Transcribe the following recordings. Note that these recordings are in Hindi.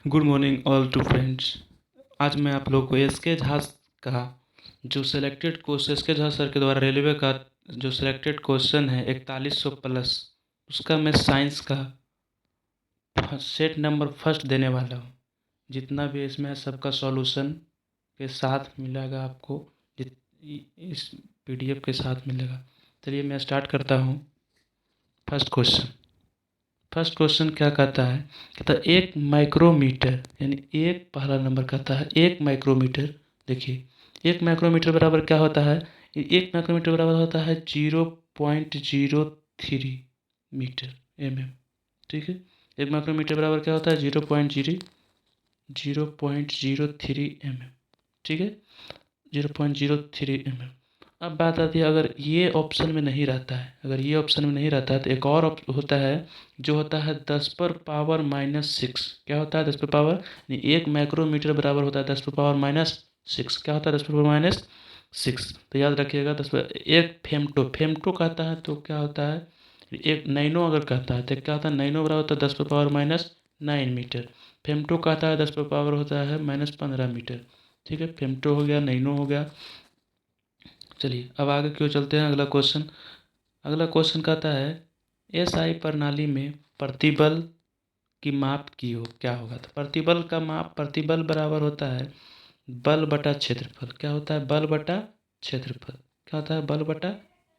Good morning all to friends. आज मैं आप लोग को एस के झा का जो सिलेक्टेड क्वेश्चन एस के झा सर के द्वारा रेलवे का जो सिलेक्टेड क्वेश्चन है 4100 प्लस, उसका मैं साइंस का सेट नंबर फर्स्ट देने वाला हूँ। जितना भी इसमें है सबका सॉल्यूशन के साथ मिलेगा आपको, इस पीडीएफ के साथ मिलेगा। चलिए मैं स्टार्ट करता हूँ। फर्स्ट क्वेश्चन क्या कहता है एक माइक्रोमीटर, यानी एक पहला नंबर कहता है एक माइक्रोमीटर। देखिए एक माइक्रोमीटर बराबर क्या होता है, एक माइक्रोमीटर बराबर होता है 0.03 मीटर mm। ठीक है, एक माइक्रोमीटर बराबर क्या होता है 0.03 mm। ठीक है, 0.03 mm। अब बात आती है अगर ये ऑप्शन में नहीं रहता है, अगर ये ऑप्शन में नहीं रहता है तो एक और होता है जो होता है 10⁻⁻6। क्या होता है 10 यानी एक माइक्रोमीटर बराबर होता है 10⁻�6। क्या होता है 10⁻6? तो याद रखिएगा एक फेमटो कहता है तो क्या होता है, एक नैनो अगर कहता है तो क्या होता है, नैनो बराबर होता है 10⁻⁹ मीटर। फेमटो कहता है 10 होता है -15 मीटर। ठीक है, फेमटो हो गया, नैनो हो गया। चलिए अब आगे क्यों चलते हैं। अगला क्वेश्चन कहता है एसआई प्रणाली में प्रतिबल की माप की हो क्या होगा। तो प्रतिबल का माप, प्रतिबल बराबर होता है बल बटा क्षेत्रफल। क्या होता है, बल बटा क्षेत्रफल। क्या होता है, बल बटा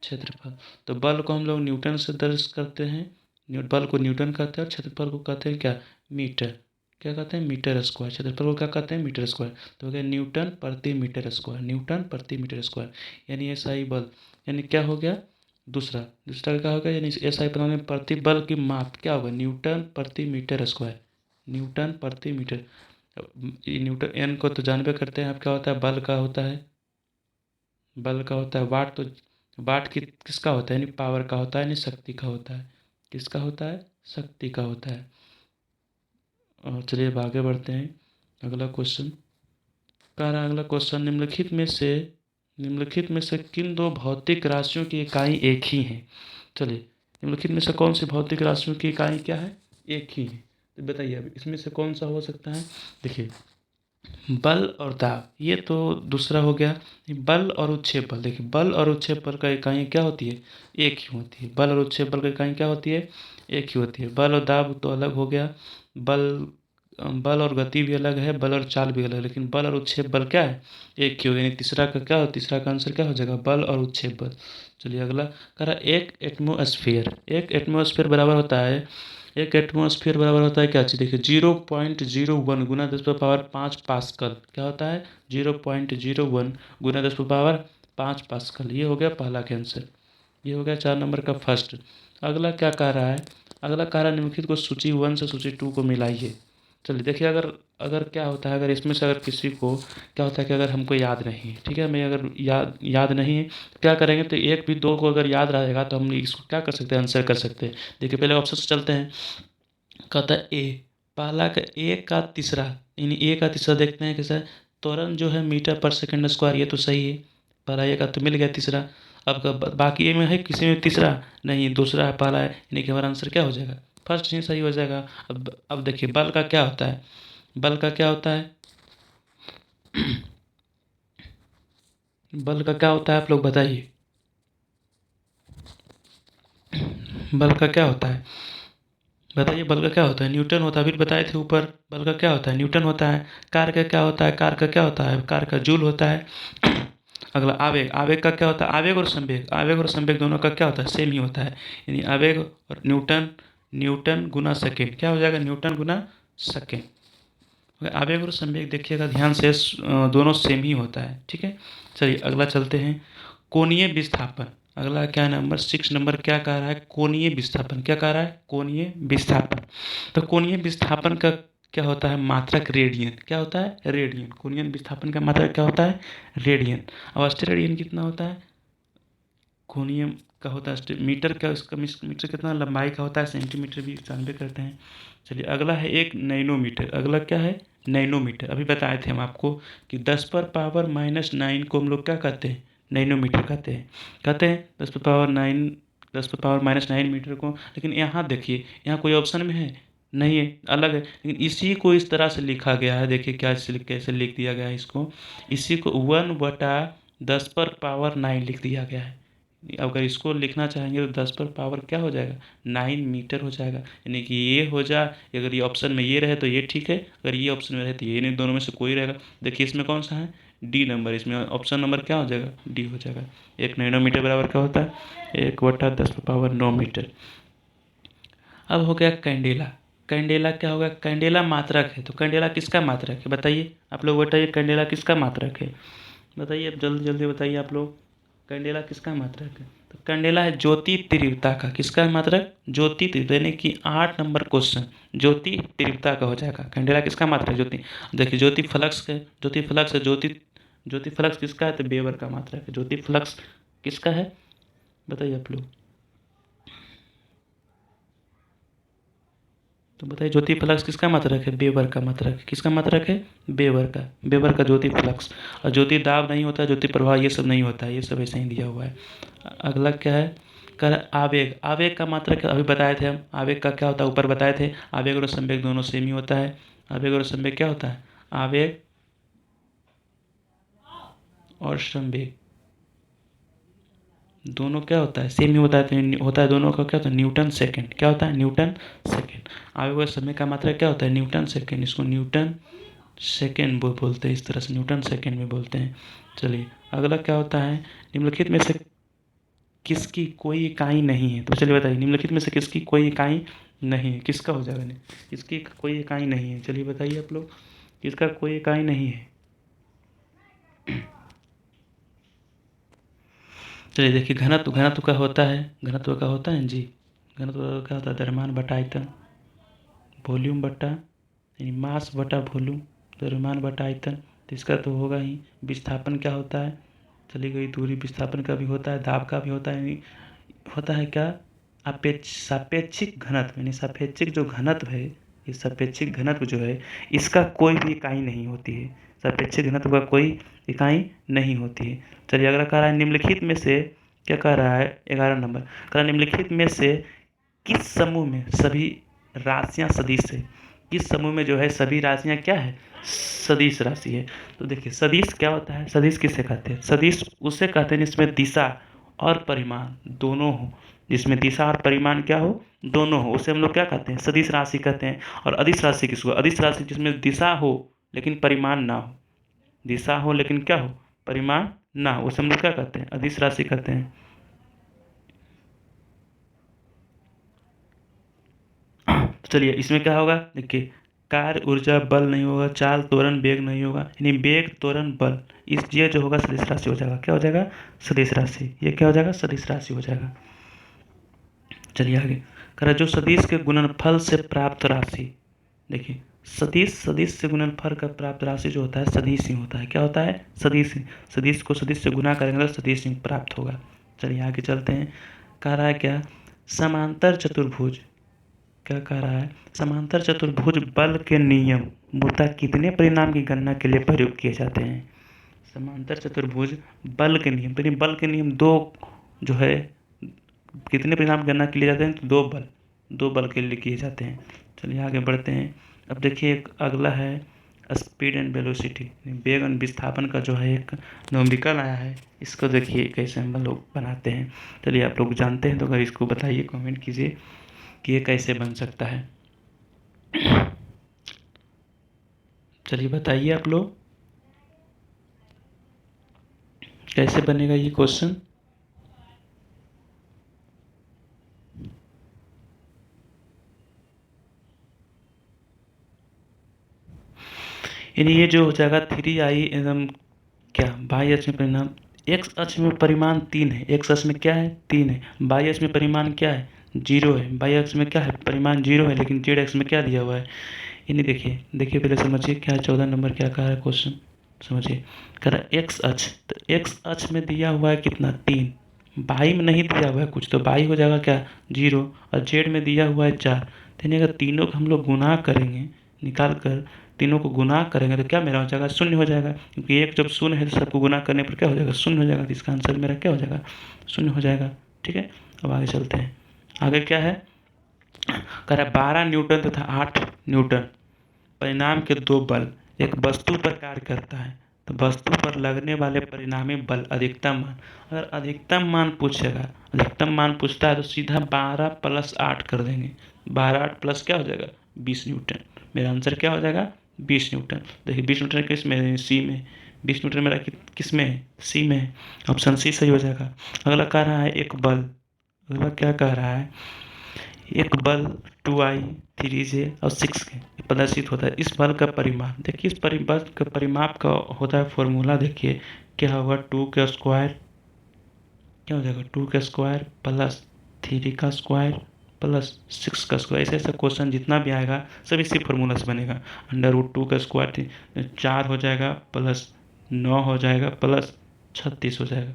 क्षेत्रफल। तो बल को हम लोग न्यूटन से दर्ज करते हैं, बल को न्यूटन कहते हैं और क्षेत्रफल को कहते हैं क्या, मीटर। क्या कहते हैं, मीटर स्क्वायर। क्षेत्रफल को क्या कहते हैं, मीटर स्क्वायर। तो हो गया न्यूटन प्रति मीटर स्क्वायर, न्यूटन प्रति मीटर स्क्वायर। यानी एसआई बल, यानी क्या हो गया, दूसरा दूसरा क्या होगा, यानी एसआई प्रणाली में प्रतिबल की माप क्या होगा, न्यूटन प्रति मीटर स्क्वायर, न्यूटन प्रति मीटर। न्यूटन एन को तो जानबे करते हैं आप, क्या होता है, बल का होता है, बल का होता है। वाट तो वाट की किसका होता है, यानी पावर का होता है, यानी शक्ति का होता है। किसका होता है, शक्ति का होता है। और चलिए अब आगे बढ़ते हैं। अगला क्वेश्चन कह रहा है, अगला क्वेश्चन निम्नलिखित में से किन दो भौतिक राशियों की इकाई एक ही है। चलिए निम्नलिखित में से कौन सी भौतिक राशियों की इकाई क्या है, एक ही है। तो बताइए अब इसमें से कौन सा हो सकता है। देखिए बल और दाब ये तो दूसरा हो गया। बल और उत्क्षेप बल, देखिए बल और उत्क्षेप बल का इकाई क्या होती है, एक ही होती है। बल और उत्क्षेप बल का इकाई क्या होती है, एक ही होती है। बल और दाब तो अलग हो गया, बल बल और गति भी अलग है, बल और चाल भी अलग है, लेकिन बल और उत्क्षेप बल क्या है, एक ही हो। यानी तीसरा का क्या हो, तीसरा का आंसर क्या हो जाएगा, बल और उत्क्षेप बल। चलिए अगला कह रहा एक एटमोस्फेयर बराबर होता है, एक एटमॉस्फेयर बराबर होता है क्या चीज़, देखिए 0.01 गुना 10⁻5 पास्कल। क्या होता है 0.01 गुना 10⁻5 पास्कल। ये हो गया पहला का आंसर, ये हो गया 4 नंबर का फर्स्ट। अगला क्या कह रहा है, अगला कह रहा है निम्नलिखित को सूची 1 से सूची 2 को मिलाइए। चलिए देखिए अगर अगर क्या होता है, अगर इसमें से अगर किसी को क्या होता है कि अगर हमको याद नहीं है, ठीक है, मैं अगर याद नहीं है तो क्या करेंगे, तो एक भी दो को अगर याद रहेगा तो हम इसको क्या कर सकते हैं, आंसर कर सकते हैं। देखिए पहले ऑप्शन से चलते हैं। कहता है ए, पहला का ए का तीसरा, यानी ए का तीसरा देखते हैं कैसा है। त्वरण जो है मीटर पर सेकंड स्क्वायर, ये तो सही है, पहला ए का तो मिल गया तीसरा। अब बाकी ए में है किसी में तीसरा नहीं, दूसरा है, पहला है, यानी कि हमारा आंसर क्या हो जाएगा, फर्स्ट ही सही हो जाएगा। अब देखिए बल का क्या होता है, बल का क्या होता है, बल का क्या होता है आप लोग बताइए, बल का क्या होता है, बताइए बल का क्या होता है, न्यूटन होता है, अभी बताए थे ऊपर। बल का क्या होता है, न्यूटन होता है। कार का क्या होता है, कार का क्या होता है, कार का जूल होता है। अगला आवेग, आवेग का क्या होता है, आवेग और संवेग, आवेग और संवेग दोनों का क्या होता है, सेम ही होता है। यानी आवेग और न्यूटन, न्यूटन गुना सेकेंड, क्या हो जाएगा, न्यूटन गुना सेकेंड। आवेग और संवेग देखिएगा ध्यान से, दोनों सेम ही होता है, ठीक है। चलिए अगला चलते हैं, कोणीय विस्थापन। अगला क्या नंबर 6 नंबर क्या कह रहा है, कोणीय विस्थापन। क्या कह रहा है, कोणीय विस्थापन। तो कोणीय विस्थापन का क्या होता है, मात्रक रेडियन। क्या होता है, रेडियन। कोणीय विस्थापन का मात्रक क्या होता है, रेडियन। अब रेडियन कितना होता है, कोणीय का होता है मीटर का, उसका मीटर कितना लंबाई का होता है, सेंटीमीटर भी जानबे करते हैं। चलिए अगला है एक नैनोमीटर। अगला क्या है, नैनोमीटर। अभी बताए थे हम आपको कि 10⁻⁻9 को हम लोग क्या कहते हैं, नैनोमीटर कहते हैं 10⁻9 10⁻⁹ मीटर को। लेकिन यहाँ देखिए, यहाँ कोई ऑप्शन में है नहीं है, अलग है, लेकिन इसी को इस तरह से लिखा गया है। देखिए क्या कैसे लिख दिया गया है इसको, इसी को 1/10⁻9 लिख दिया गया है। अगर इसको लिखना चाहेंगे तो 10 पर पावर क्या हो जाएगा, 9 मीटर हो जाएगा। यानी कि ये हो जा, अगर ये ऑप्शन में ये रहे तो ये ठीक है, अगर ये ऑप्शन में रहे तो ये नहीं, दोनों में से कोई रहेगा। देखिए इसमें कौन सा है, डी नंबर, इसमें ऑप्शन नंबर क्या हो जाएगा, डी हो जाएगा। 1 नैनोमीटर बराबर क्या होता है, 1/10⁻9 मीटर। अब हो गया कैंडेला। कैंडेला क्या होगा, कैंडेला मात्रक है, तो कैंडेला किसका मात्रक है बताइए आप लोग, बताइए कैंडेला किसका मात्रक है, बताइए अब जल्दी जल्दी बताइए आप लोग, कैंडेला किसका मात्रक है। तो कैंडेला है ज्योति तीव्रता का, किसका मात्रक, ज्योति तीव्रता, यानी कि 8 नंबर क्वेश्चन ज्योति तीव्रता का हो जाएगा। कैंडेला किसका मात्रक है, ज्योति। देखिए ज्योति फ्लक्स है, ज्योति फ्लक्स है, ज्योति फ्लक्स किसका है, तो वेबर का मात्रक है। ज्योति फ्लक्स किसका है बताइए आप लोग, तो बताइए ज्योति फ्लक्स किसका मात्रक है, वेबर का मात्रक है। किसका मात्रक है, वेबर का ज्योति फ्लक्स। और ज्योति दाब नहीं होता, ज्योति प्रवाह ये सब नहीं होता है, ये सब ऐसे ही दिया हुआ है। अगला क्या है, कह आवेग। आवेग का मात्रक अभी बताए थे हम, आवेग का क्या होता है ऊपर बताए थे, आवेग और संवेग दोनों सेम ही होता है। आवेग और संवेग क्या होता है, आवेग और संवेग दोनों क्या होता है, सेम ही होता है, तो होता है दोनों का क्या होता है, न्यूटन सेकंड। क्या होता है, न्यूटन सेकंड। आवेग और समय का मात्रा क्या होता है, न्यूटन सेकंड। इसको न्यूटन सेकंड बोलते हैं, इस तरह से न्यूटन सेकंड में बोलते हैं। चलिए अगला क्या होता है, निम्नलिखित में से किसकी कोई इकाई नहीं है, तो चलिए बताइए निम्नलिखित में से किसकी कोई इकाई नहीं है, किसका हो जाएगा नहीं, किसकी कोई इकाई नहीं है, चलिए बताइए आप लोग, किसका कोई इकाई नहीं है। चलिए देखिए घनत्व, घनत्व का होता है, घनत्व का होता है जी, घनत्व का क्या होता है, द्रव्यमान बटा आयतन, वॉल्यूम बटा यानी मास बटा वॉल्यूम, द्रव्यमान बटा आयतन। तो इसका तो होगा ही। विस्थापन क्या होता है, चली गई दूरी, विस्थापन का भी होता है, दाब का भी होता है, यानी होता है क्या, सापेक्षिक घनत्व, यानी सापेक्षिक जो घनत्व है, इस सापेक्षिक घनत्व जो है इसका कोई भी इकाई नहीं होती है, सापेक्षिक घनत्व का कोई इकाई नहीं होती है। चलिए अगला कह रहा है निम्नलिखित में से, क्या कह रहा है 11 नंबर, कह रहा है निम्नलिखित में से किस समूह में सभी राशियां सदिश है, किस समूह में जो है सभी राशियां क्या है, सदिश राशि है। तो देखिए सदिश क्या होता है, सदिश किसे कहते हैं, सदिश उसे कहते हैं जिसमें दिशा और परिमाण दोनों हो, जिसमें दिशा और परिमाण क्या हो, दोनों हो, उसे हम लोग क्या कहते हैं, सदिश राशि कहते हैं। और अदिश राशि किसको, अदिश राशि जिसमें दिशा हो लेकिन परिमाण ना हो, दिशा हो लेकिन क्या हो, परिमाण ना हो, उसे हम लोग क्या कहते हैं, अदिश राशि कहते हैं। चलिए इसमें क्या होगा, देखिए कार्य ऊर्जा बल नहीं होगा, चाल त्वरण वेग नहीं होगा, यानी वेग त्वरण बल, इस ये जो होगा सदिश राशि हो जाएगा। क्या हो जाएगा, सदिश राशि, ये क्या हो जाएगा, सदिश राशि हो जाएगा। चलिए आगे कह रहा जो सदिश के गुणनफल से प्राप्त राशि, देखिए सदिश, सदिश से गुणनफल का प्राप्त राशि जो होता है सदिश ही होता है। क्या होता है, सदिश ही। सदिश को सदिश से गुना करेंगे तो सदिश ही प्राप्त होगा। चलिए आगे चलते हैं, कह रहा है क्या, समांतर चतुर्भुज, क्या कह रहा है, समांतर चतुर्भुज बल के नियम मूलतः कितने परिणाम की गणना के लिए प्रयोग किए जाते हैं। समांतर चतुर्भुज बल के नियम, तो बल के नियम दो जो है, कितने परिणाम की गणना के लिए जाते हैं, तो दो बल के लिए किए जाते हैं। चलिए आगे बढ़ते हैं। अब देखिए एक अगला है स्पीड एंड वेलोसिटी, वेग और विस्थापन का जो है एक न्यूमेरिकल आया है, इसको देखिए कैसे हम लोग बनाते हैं। चलिए आप लोग जानते हैं तो अगर इसको बताइए, कमेंट कीजिए कि ये कैसे बन सकता है। चलिए बताइए आप लोग कैसे बनेगा ये क्वेश्चन। यानी ये जो हो जाएगा 3i एकदम क्या, बाई अक्ष में परिमाण, एक्स अक्ष में परिमाण 3 है, एक्स अक्ष में क्या है 3 है, बाई अक्ष में परिमाण क्या है 0 है, बाई अक्ष में क्या है परिमाण 0 है, लेकिन जेड अक्ष में क्या दिया हुआ है। यानी देखिए देखिए पहले समझिए क्या है, 14 नंबर क्या कहा है क्वेश्चन, समझिए। कह रहा है एक्स अक्ष, तो एक्स अक्ष में दिया हुआ है कितना 3, बाई में नहीं दिया हुआ है कुछ, तो बाई हो जाएगा क्या 0, और जेड में दिया हुआ है 4। तो यानी अगर तीनों को हम लोग गुना करेंगे, निकाल कर तीनों को गुना करेंगे तो क्या मेरा हो जाएगा, शून्य हो जाएगा, क्योंकि एक जब शून्य है तो सबको गुना करने पर क्या हो जाएगा, शून्य हो जाएगा। तो इसका आंसर मेरा क्या हो जाएगा, शून्य हो जाएगा। ठीक है, अब आगे चलते हैं, आगे क्या है, कह रहा है 12 न्यूटन तथा 8 न्यूटन परिणाम के दो बल एक वस्तु पर कार्य करता है तो वस्तु पर लगने वाले परिणामी बल अधिकतम मान। अगर अधिकतम मान पूछेगा, अधिकतम मान पूछता है तो सीधा 12 प्लस 8 कर देंगे। 12 8 प्लस क्या हो जाएगा 20 न्यूटन। मेरा आंसर क्या हो जाएगा 20 न्यूटन। देखिए 20 न्यूटन किस में है, सी में। 20 न्यूटन मेरा किस में है, सी में है। ऑप्शन सी सही हो जाएगा। अगला कह रहा है एक बल, अगला क्या कह रहा है, एक बल 2i 3j और 6k प्रदर्शित होता है। इस बल का परिमाप देखिए, इस बल का परिमाप का होता है फॉर्मूला। देखिए क्या होगा, 2 का स्क्वायर क्या हो जाएगा, 2 का स्क्वायर प्लस 3 का स्क्वायर प्लस 6 का स्क्वायर। ऐसे ऐसा क्वेश्चन जितना भी आएगा सब इसी फॉर्मूला से बनेगा। अंडर रूट 2 का स्क्वायर 4 हो जाएगा प्लस 9 हो जाएगा प्लस 36 हो जाएगा,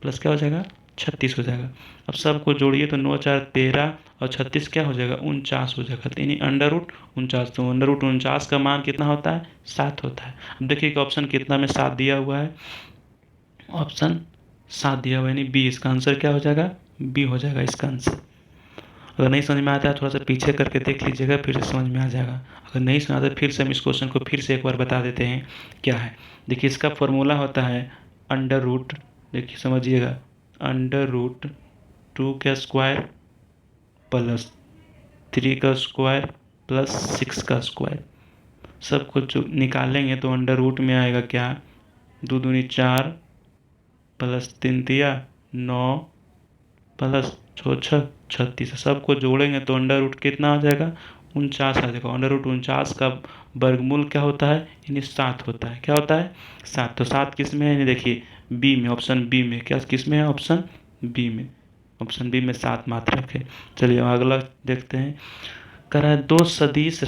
प्लस क्या हो जाएगा 36 हो जाएगा। अब सबको जोड़िए तो 9 4 13 और 36 क्या हो जाएगा 49 हो जाएगा। तो यानी अंडर रूट 49, तो अंडर रूट 49 का मान कितना होता है 7 होता है। अब देखिए कि ऑप्शन कितना में 7 दिया हुआ है, ऑप्शन 7 दिया हुआ है, यानी बी इसका आंसर क्या हो जाएगा, बी हो जाएगा इसका आंसर। अगर नहीं समझ में आता है थोड़ा सा पीछे करके देख लीजिएगा, फिर से समझ में आ जाएगा। अगर नहीं समझ आता फिर से हम इस क्वेश्चन को फिर से एक बार बता देते हैं क्या है। देखिए इसका फॉर्मूला होता है अंडर रूट, देखिए समझिएगा, अंडर रूट 2 का स्क्वायर प्लस 3 का स्क्वायर प्लस 6 का स्क्वायर। सब कुछ जो निकालेंगे तो अंडर रूट में आएगा क्या, 2 दूनी 4 प्लस 3 तिया 9 प्लस 6 36। सबको जोड़ेंगे तो अंडर रूट कितना आ जाएगा 49 आ जाएगा। अंडर रूट 49 का वर्गमूल क्या होता है, यानी 7 होता है। क्या होता है 7। तो 7 किस में है, यानी देखिए बी में, ऑप्शन बी में। क्या किस में है, ऑप्शन बी में। ऑप्शन बी में 7 मात्रक है। चलिए अगला देखते हैं। कह रहा है दो सदिश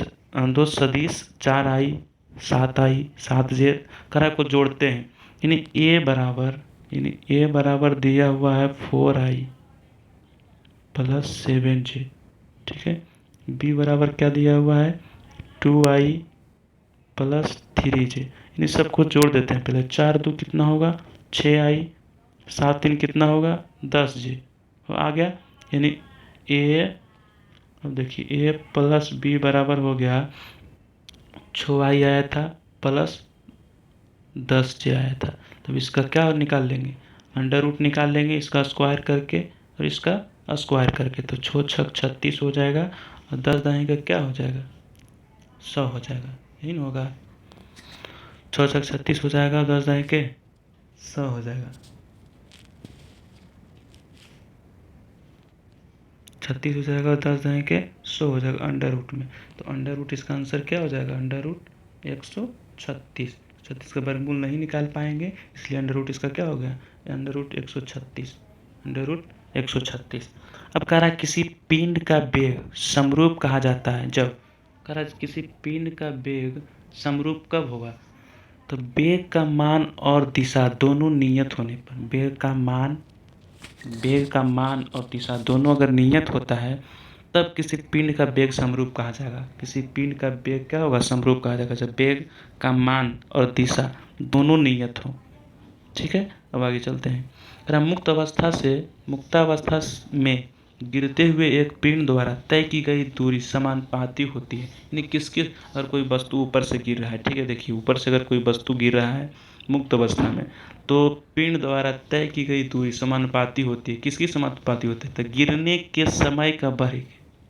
4i 7i 7j कह रहा है को जोड़ते हैं, यानी ए बराबर दिया हुआ है 4i प्लस 7j, ठीक है। बी बराबर क्या दिया हुआ है 2i प्लस 3j, यानी सबको जोड़ देते हैं। पहले 4 2 कितना होगा 6i, 7 3 कितना होगा 10j आ गया। यानी ए, अब देखिए ए प्लस बी बराबर हो गया 6i आया था प्लस 10j आया था। तो इसका क्या निकाल लेंगे, अंडर रूट निकाल लेंगे इसका स्क्वायर करके और इसका स्क्वायर करके। तो 6 6 36 हो जाएगा और 10 दाएँ का क्या हो जाएगा 100 हो जाएगा, यही ना होगा। 6 6 36 हो जाएगा और 10 दाएँ के 100 हो जाएगा। 36 हो जाएगा और 10 दाएँ के 100 हो जाएगा अंडर रूट में। तो अंडर रूट इसका आंसर क्या हो जाएगा, अंडर रूट 136। 36 का वर्गमूल नहीं निकाल पाएंगे इसलिए अंडर रूट इसका क्या हो गया, अंडर रूट 136, अंडर रूट 136। अब कह रहा है किसी पिंड का वेग समरूप कहा जाता है जब, कह रहा है किसी पिंड का वेग समरूप कब होगा, तो वेग का मान और दिशा दोनों नियत होने पर, वेग का मान और दिशा दोनों अगर नियत होता है तब किसी पिंड का वेग समरूप कहा जाएगा। किसी पिंड का वेग क्या होगा समरूप कहा जाएगा जब वेग का मान और दिशा दोनों नियत हो, ठीक है। अब आगे चलते हैं। अगर मुक्तावस्था में गिरते हुए एक पिंड द्वारा तय की गई दूरी समानुपाती होती है, यानी किसकी, अगर कोई वस्तु ऊपर से गिर रहा है, ठीक है, देखिए ऊपर से अगर कोई वस्तु गिर रहा है मुक्त अवस्था में तो पिंड द्वारा तय की गई दूरी समानुपाती होती है। किसकी समानुपाती होती है, तो गिरने के समय का वर्ग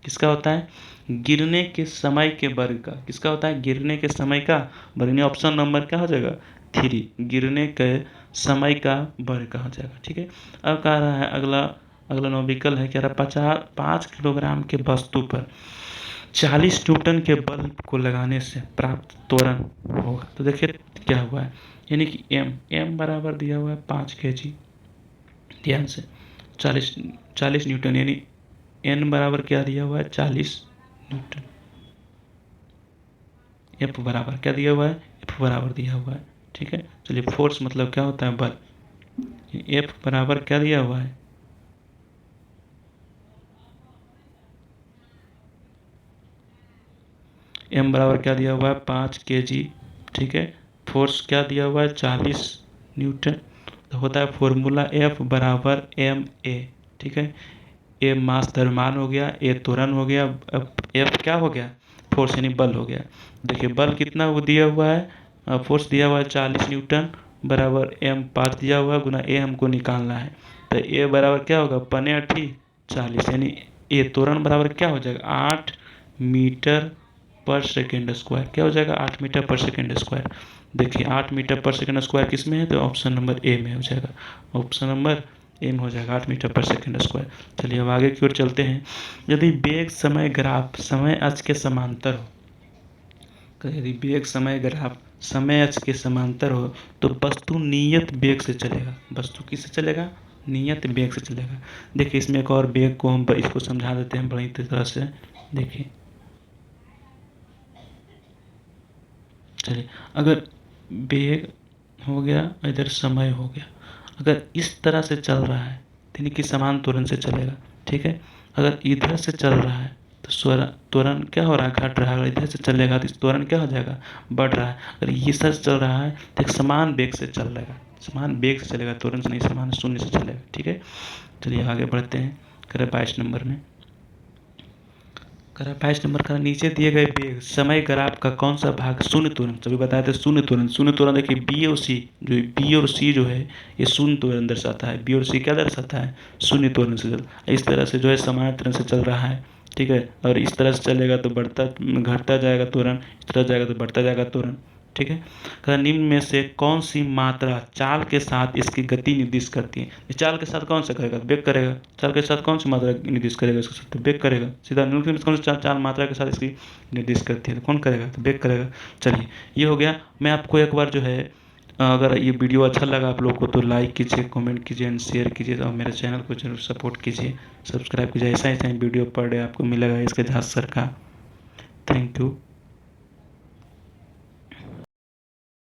किसका होता है, गिरने के समय के वर्ग का। किसका होता है, गिरने के समय का वर्ग। ऑप्शन नंबर क्या हो जाएगा 3, गिरने के समय का वर्ग कहा जाएगा, ठीक है। अब कह रहा है अगला नॉविकल है, कह रहा है 5 किलोग्राम के वस्तु पर 40 न्यूटन के बल को लगाने से प्राप्त त्वरण होगा। तो देखिए क्या हुआ है, यानी कि एम बराबर दिया हुआ है 5 kg, ध्यान से 40 न्यूटन, यानी एन बराबर क्या दिया हुआ है 40 न्यूटन। एफ बराबर क्या दिया हुआ है, एफ बराबर दिया हुआ है, ठीक है। चलिए फोर्स मतलब क्या होता है बल, एफ बराबर क्या दिया हुआ है, एम बराबर क्या दिया हुआ है 5 kg, ठीक है। फोर्स क्या दिया हुआ है 40 न्यूटन। तो होता है फॉर्मूला एफ बराबर एम ए, ठीक है। ए मास द्रव्यमान हो गया, ए त्वरण हो गया, अब एफ क्या हो गया, फोर्स यानी बल हो गया। देखिए बल कितना वो दिया हुआ है, फोर्स दिया हुआ है 40 न्यूटन बराबर एम 5 दिया हुआ है गुना ए हमको निकालना है। तो ए बराबर क्या होगा, 5×8 = 40 यानी ए त्वरण बराबर क्या हो जाएगा, 8 मीटर पर सेकेंड स्क्वायर। क्या हो जाएगा, 8 मीटर पर सेकेंड स्क्वायर। देखिए 8 मीटर पर सेकेंड स्क्वायर किस में है, तो ऑप्शन नंबर ए में हो जाएगा, ऑप्शन नंबर ए में हो जाएगा 8 मीटर पर सेकेंड स्क्वायर। चलिए अब आगे की ओर चलते हैं। यदि वेग समय ग्राफ समय अक्ष के समांतर हो, तो यदि वेग समय ग्राफ समय अक्ष के समांतर हो तो वस्तु नियत वेग से चलेगा। वस्तु किससे चलेगा, नियत वेग से चलेगा। देखिए इसमें एक और वेग को हम इसको समझा देते हैं बड़ी तरह से। देखिए चलिए, अगर वेग हो गया, इधर समय हो गया, अगर इस तरह से चल रहा है यानी कि समान त्वरण से चलेगा, ठीक है। अगर इधर से चल रहा है तो त्वरण क्या हो रहा है, घट रहा है। अगर इधर से चलेगा तो त्वरण क्या हो जाएगा, बढ़ रहा है। अगर ये सर चल रहा है तो एक समान वेग से चल रहेगा, समान वेग से चलेगा, त्वरण से नहीं, समान शून्य से चलेगा, ठीक है। चलिए आगे बढ़ते हैं। करें 22 नंबर में, करा 22 नंबर का नीचे दिए गए वेग समय ग्राफ का कौन सा भाग शून्य त्वरण, सभी बताए थे शून्य त्वरण। शून्य त्वरण देखिए बी और सी, जो बी और सी जो है ये शून्य त्वरण दर्शाता है। बी और सी क्या दर्शाता है, शून्य त्वरण से चल, इस तरह से जो है समान त्वरण से चल रहा है, ठीक है। और इस तरह से चलेगा तो बढ़ता घटता जाएगा त्वरण, इस तरह जाएगा तो बढ़ता जाएगा त्वरण, ठीक है। कहा निम्न में से कौन सी मात्रा चाल के साथ इसकी गति निर्दिष्ट करती है। चाल के साथ कौन सा करेगा, वेग करेगा। चाल के साथ कौन सी मात्रा निर्दिष्ट करेगा, इसके साथ वेग करेगा। सीधा निम्न में कौन सी चाल मात्रा के साथ इसकी निर्दिष्ट करती है, तो कौन करेगा, तो वेग करेगा। चलिए ये हो गया। मैं आपको एक बार जो है, अगर ये वीडियो अच्छा लगा आप लोग को तो लाइक कीजिए, कमेंट कीजिए एंड शेयर कीजिए, और मेरे चैनल को जरूर सपोर्ट कीजिए, सब्सक्राइब कीजिए। ऐसा ही वीडियो पर डे आपको मिलेगा इसके जहाज सर का। Thank you.